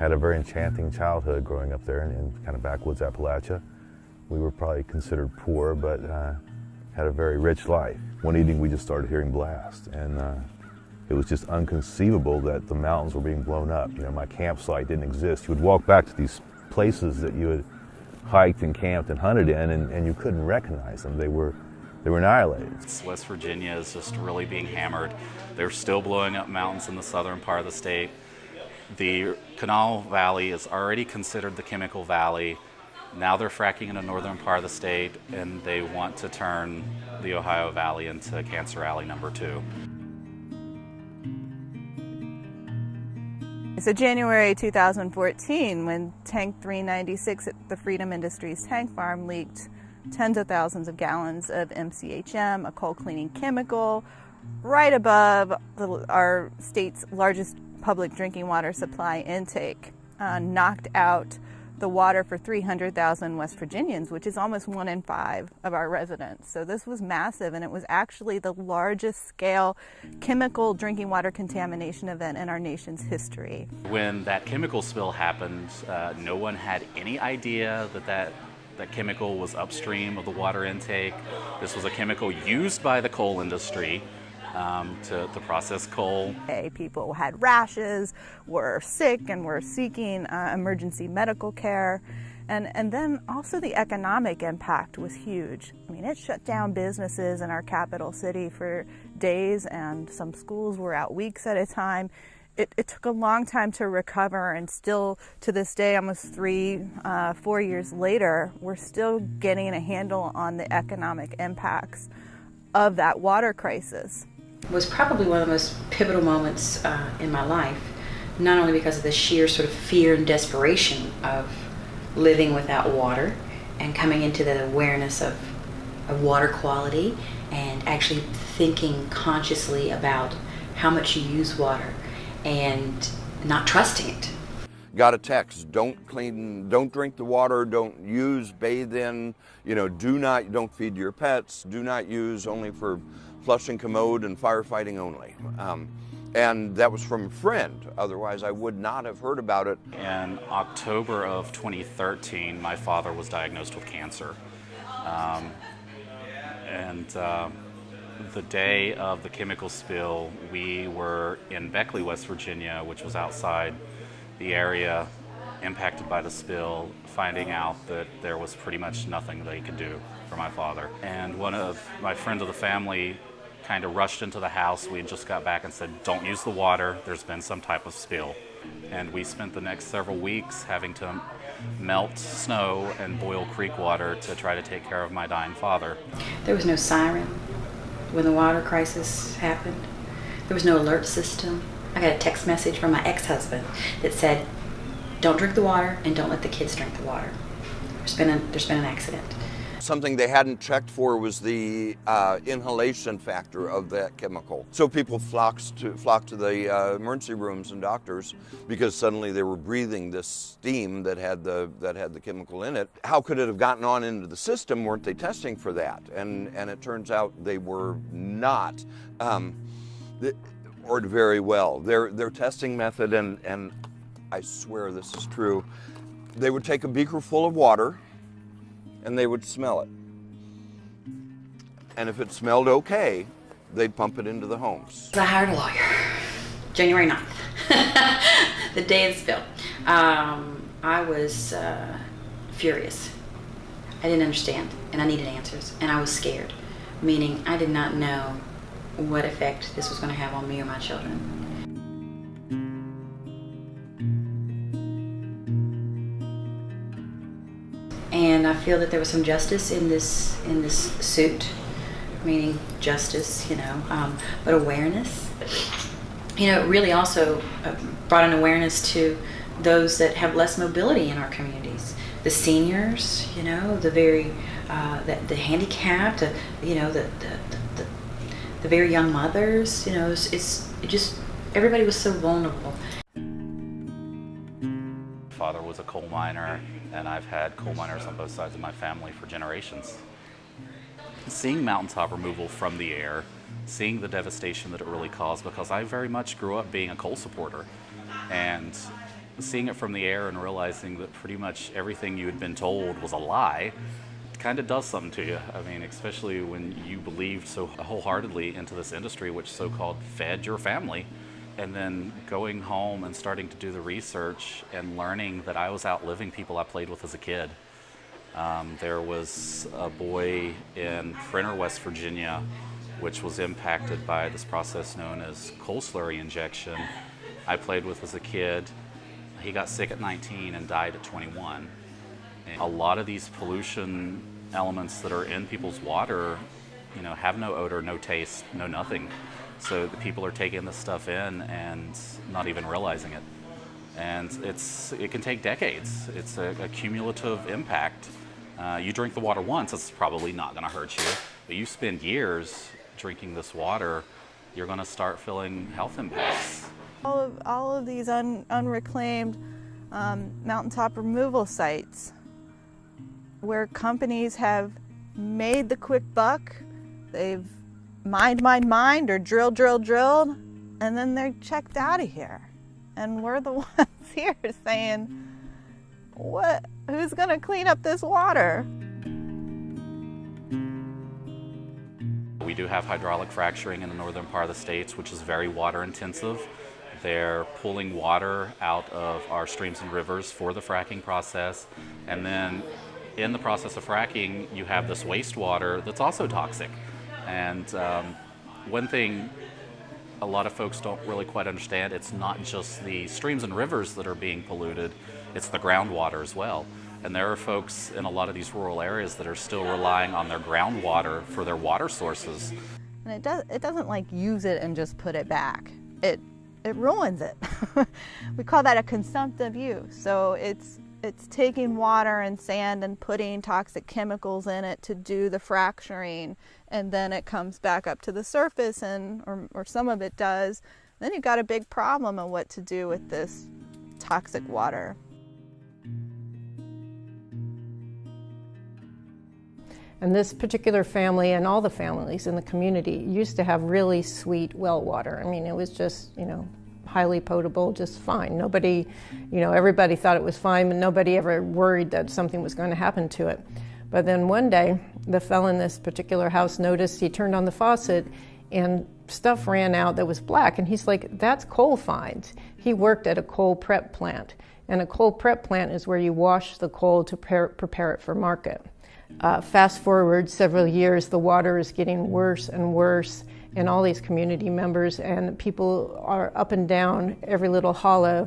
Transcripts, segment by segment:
Had a very enchanting childhood growing up there in kind of backwoods Appalachia. We were probably considered poor, but had a very rich life. One evening we just started hearing blasts, and it was just inconceivable that the mountains were being blown up. You know, my campsite didn't exist. You would walk back to these places that you had hiked and camped and hunted in, and you couldn't recognize them. They were annihilated. West Virginia is just really being hammered. They're still blowing up mountains in the southern part of the state. The Kanawha Valley is already considered the chemical valley. Now they're fracking in the northern part of the state, and they want to turn the Ohio Valley into Cancer Alley #2. So January 2014, when Tank 396 at the Freedom Industries tank farm leaked tens of thousands of gallons of MCHM, a coal cleaning chemical, right above our state's largest public drinking water supply intake, knocked out the water for 300,000 West Virginians, which is almost 1 in 5 of our residents. So this was massive, and it was actually the largest scale chemical drinking water contamination event in our nation's history. When that chemical spill happened, no one had any idea that chemical was upstream of the water intake. This was a chemical used by the coal industry to process coal. People had rashes, were sick, and were seeking emergency medical care. And then also the economic impact was huge. I mean, it shut down businesses in our capital city for days, and some schools were out weeks at a time. It took a long time to recover, and still to this day, almost 4 years later, we're still getting a handle on the economic impacts of that water crisis. It was probably one of the most pivotal moments in my life, not only because of the sheer sort of fear and desperation of living without water and coming into the awareness of water quality and actually thinking consciously about how much you use water and not trusting it. Got a text, don't drink the water, don't use, bathe in, don't feed your pets, do not use, only for flushing commode and firefighting only. And that was from a friend, otherwise I would not have heard about it. In October of 2013, my father was diagnosed with cancer. The day of the chemical spill, we were in Beckley, West Virginia, which was outside the area impacted by the spill, finding out that there was pretty much nothing they could do for my father. And one of my friends of the family kind of rushed into the house. We had just got back and said, don't use the water, there's been some type of spill. And we spent the next several weeks having to melt snow and boil creek water to try to take care of my dying father. There was no siren when the water crisis happened. There was no alert system. I got a text message from my ex-husband that said, don't drink the water and don't let the kids drink the water. There's been an accident. Something they hadn't checked for was the inhalation factor of that chemical. So people flocked to the emergency rooms and doctors because suddenly they were breathing this steam that had the chemical in it. How could it have gotten on into the system? Weren't they testing for that? And it turns out they were not, or very well. Their testing method, and I swear this is true, they would take a beaker full of water and they would smell it. And if it smelled okay, they'd pump it into the homes. I hired a lawyer, January 9th, the day of the spill. I was furious. I didn't understand, and I needed answers, and I was scared, meaning I did not know what effect this was going to have on me or my children. And I feel that there was some justice in this suit, meaning justice, but awareness. It really also brought an awareness to those that have less mobility in our communities, the seniors, the very the handicapped, the very young mothers. Everybody was so vulnerable. Father was a coal miner, and I've had coal miners on both sides of my family for generations. Seeing mountaintop removal from the air, seeing the devastation that it really caused, because I very much grew up being a coal supporter, and seeing it from the air and realizing that pretty much everything you had been told was a lie kind of does something to you. I mean, especially when you believed so wholeheartedly into this industry, which so-called fed your family. And then going home and starting to do the research and learning that I was outliving people I played with as a kid. There was a boy in Printer, West Virginia, which was impacted by this process known as coal slurry injection. I played with as a kid. He got sick at 19 and died at 21. And a lot of these pollution elements that are in people's water, you know, have no odor, no taste, no nothing. So the people are taking this stuff in and not even realizing it. And it can take decades. It's a cumulative impact. You drink the water once, it's probably not going to hurt you. But you spend years drinking this water, you're going to start feeling health impacts. All of these unreclaimed mountaintop removal sites where companies have made the quick buck, they've mined, or drilled, and then they're checked out of here. And we're the ones here saying, who's gonna clean up this water? We do have hydraulic fracturing in the northern part of the states, which is very water intensive. They're pulling water out of our streams and rivers for the fracking process. And then in the process of fracking, you have this wastewater that's also toxic. And one thing a lot of folks don't really quite understand, it's not just the streams and rivers that are being polluted, it's the groundwater as well. And there are folks in a lot of these rural areas that are still relying on their groundwater for their water sources. And it doesn't like use it and just put it back. It ruins it. We call that a consumptive use. So it's taking water and sand and putting toxic chemicals in it to do the fracturing, and then it comes back up to the surface, or some of it does. Then you've got a big problem of what to do with this toxic water. And this particular family and all the families in the community used to have really sweet well water. I mean, it was just, highly potable, just fine. Nobody, everybody thought it was fine, but nobody ever worried that something was going to happen to it. But then one day, the fellow in this particular house noticed, he turned on the faucet and stuff ran out that was black. And he's like, that's coal fines. He worked at a coal prep plant. And a coal prep plant is where you wash the coal to prepare it for market. Fast forward several years, the water is getting worse and worse, and all these community members and people are up and down every little hollow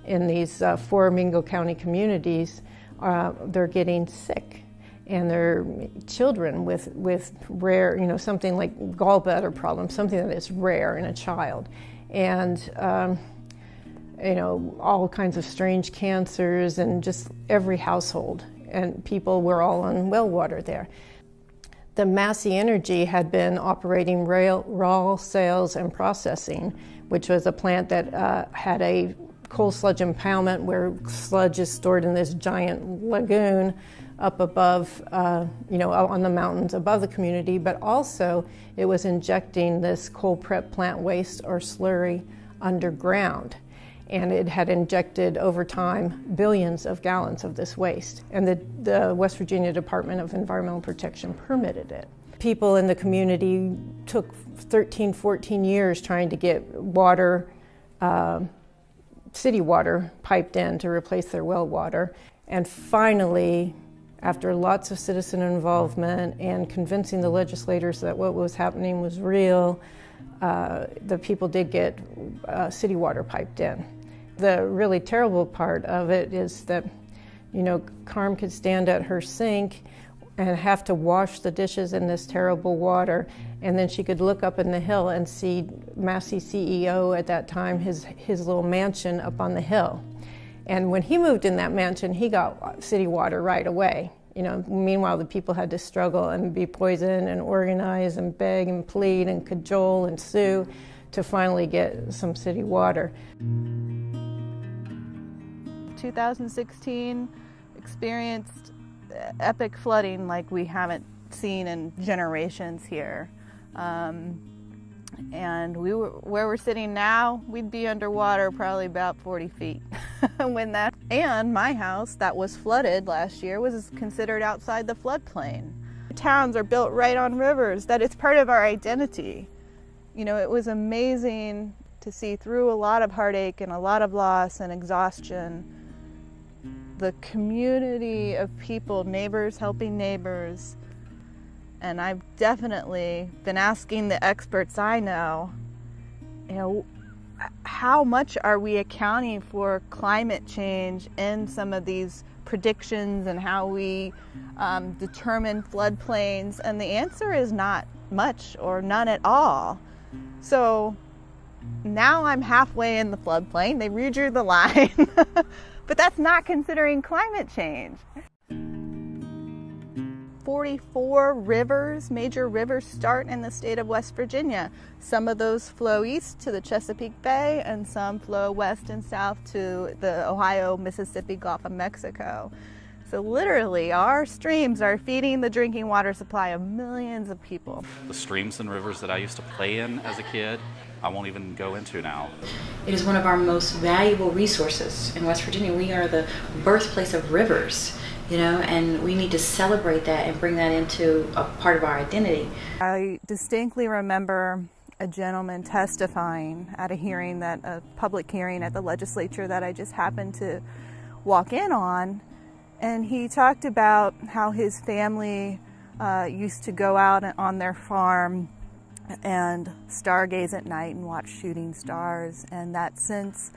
in these 4 Mingo County communities. They're getting sick, and their children with rare, something like gallbladder problems, something that is rare in a child, and all kinds of strange cancers, and just every household. And people were all on well water there. The Massey Energy had been operating raw sales and processing, which was a plant that had a coal sludge impoundment where sludge is stored in this giant lagoon up above, on the mountains above the community, but also it was injecting this coal prep plant waste or slurry underground. And it had injected over time billions of gallons of this waste. And the West Virginia Department of Environmental Protection permitted it. People in the community took 13, 14 years trying to get water, city water, piped in to replace their well water. And finally, after lots of citizen involvement and convincing the legislators that what was happening was real, the people did get city water piped in. The really terrible part of it is that, Carm could stand at her sink and have to wash the dishes in this terrible water, and then she could look up in the hill and see Massey CEO at that time, his little mansion up on the hill. And when he moved in that mansion, he got city water right away. Meanwhile, the people had to struggle and be poisoned and organize and beg and plead and cajole and sue to finally get some city water. 2016 experienced epic flooding like we haven't seen in generations here. And where we're sitting now, we'd be underwater probably about 40 feet. And my house that was flooded last year was considered outside the floodplain. Towns are built right on rivers, that it's part of our identity. You know, it was amazing to see through a lot of heartache and a lot of loss and exhaustion, the community of people, neighbors helping neighbors. And I've definitely been asking the experts I know, how much are we accounting for climate change in some of these predictions and how we determine floodplains? And the answer is not much or none at all. So now I'm halfway in the floodplain. They redrew the line, but that's not considering climate change. 44 rivers, major rivers, start in the state of West Virginia. Some of those flow east to the Chesapeake Bay, and some flow west and south to the Ohio, Mississippi, Gulf of Mexico. So literally, our streams are feeding the drinking water supply of millions of people. The streams and rivers that I used to play in as a kid, I won't even go into now. It is one of our most valuable resources in West Virginia. We are the birthplace of rivers, and we need to celebrate that and bring that into a part of our identity. I distinctly remember a gentleman testifying at a public hearing at the legislature that I just happened to walk in on, and he talked about how his family used to go out on their farm and stargaze at night and watch shooting stars, and that since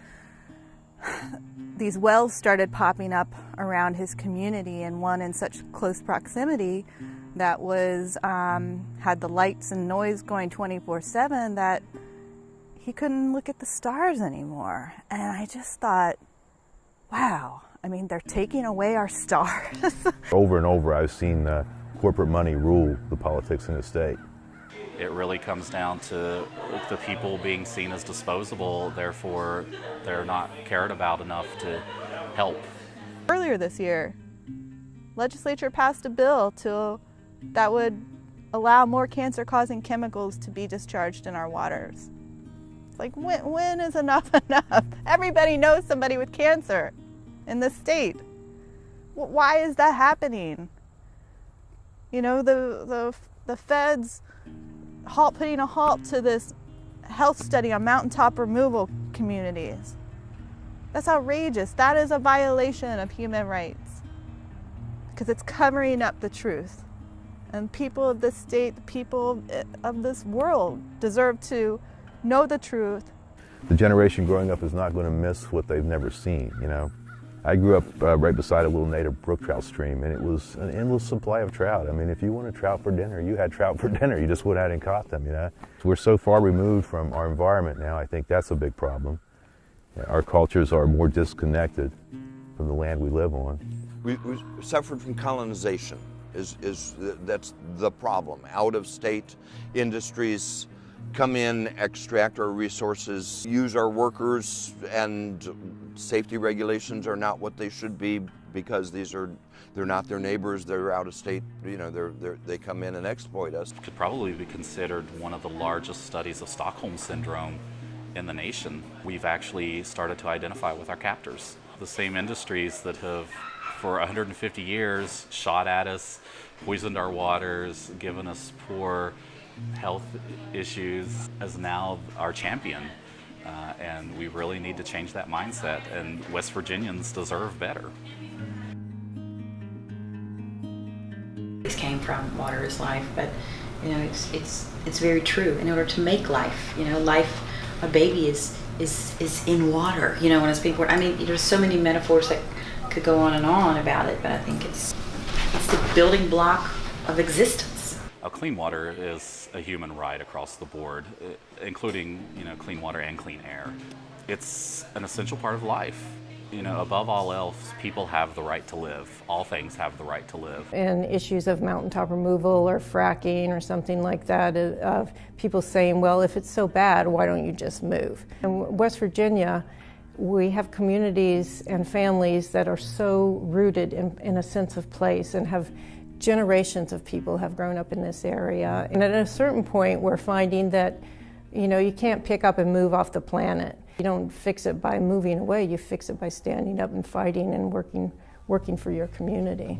these wells started popping up around his community, and one in such close proximity that was had the lights and noise going 24/7, that he couldn't look at the stars anymore. And I just thought, wow, I mean, they're taking away our stars. Over and over, I've seen corporate money rule the politics in the state. It really comes down to the people being seen as disposable, therefore they're not cared about enough to help. Earlier this year, legislature passed a bill that would allow more cancer-causing chemicals to be discharged in our waters. It's like, when is enough enough? Everybody knows somebody with cancer in this state. Why is that happening? The feds putting a halt to this health study on mountaintop removal communities. That's outrageous. That is a violation of human rights because it's covering up the truth. And people of this state, the people of this world deserve to know the truth. The generation growing up is not going to miss what they've never seen, I grew up right beside a little native brook trout stream, and it was an endless supply of trout. I mean, if you wanted trout for dinner, you had trout for dinner. You just went out and caught them, So we're so far removed from our environment now. I think that's a big problem. Our cultures are more disconnected from the land we live on. We suffered from colonization. That's the problem. Out-of-state industries come in, extract our resources, use our workers, and safety regulations are not what they should be because they're not their neighbors, they're out of state, they come in and exploit us. It could probably be considered one of the largest studies of Stockholm Syndrome in the nation. We've actually started to identify with our captors. The same industries that have, for 150 years, shot at us, poisoned our waters, given us poor health issues, as now our champion. And we really need to change that mindset, and West Virginians deserve better. This came from water is life, but it's very true. In order to make life, life, a baby is in water. When it's being born. I mean, there's so many metaphors that could go on and on about it, but I think it's the building block of existence. Clean water is a human right across the board, including clean water and clean air. It's an essential part of life. Above all else, people have the right to live. All things have the right to live. And issues of mountaintop removal or fracking or something like that, of people saying, well, if it's so bad, why don't you just move? In West Virginia, we have communities and families that are so rooted in a sense of place, and have generations of people have grown up in this area. And at a certain point, we're finding that You know, you can't pick up and move off the planet. You don't fix it by moving away, you fix it by standing up and fighting and working for your community.